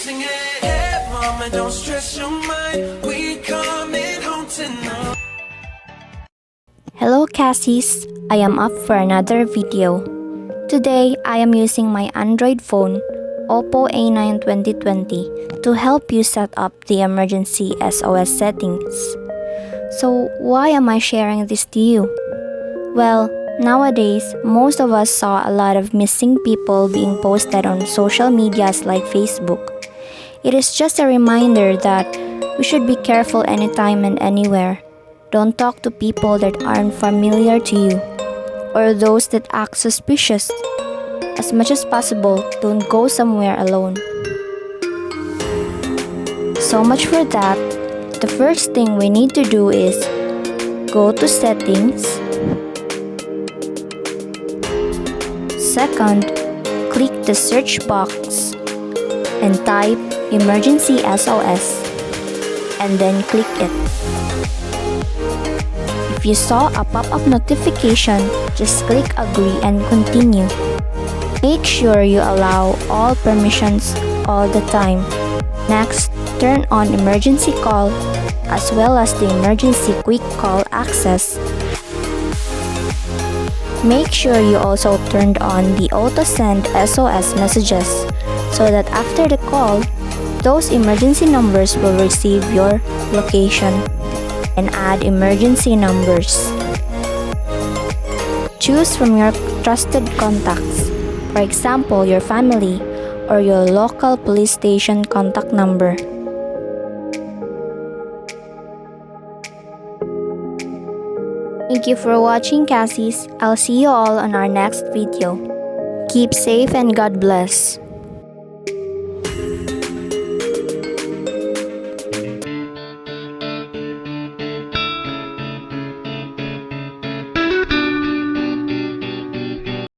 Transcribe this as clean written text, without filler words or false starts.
sing it. Hey, mama, don't stress your mind. We coming home tonight. Hello cassies, I am up for another video. Today, I am using my Android phone, Oppo A9 2020, to help you set up the emergency SOS settings. So why am I sharing this to you? Well, nowadays, most of us saw a lot of missing people being posted on social medias like Facebook. It is just a reminder that we should be careful anytime and anywhere. Don't talk to people that aren't familiar to you, or those that act suspicious. As much as possible, don't go somewhere alone. So much for that. The first thing we need to do is go to settings. Second, click the search box and type emergency SOS and then click it. If you saw a pop-up notification, just click agree and continue. Make sure you allow all permissions all the time. Next, turn on emergency call as well as the emergency quick call access. Make sure you also turned on the auto send SOS messages so that after the call, those emergency numbers will receive your location. And add emergency numbers. Choose from your trusted contacts, for example, your family or your local police station contact number. Thank you for watching, cassies. I'll see you all on our next video. Keep safe and God bless.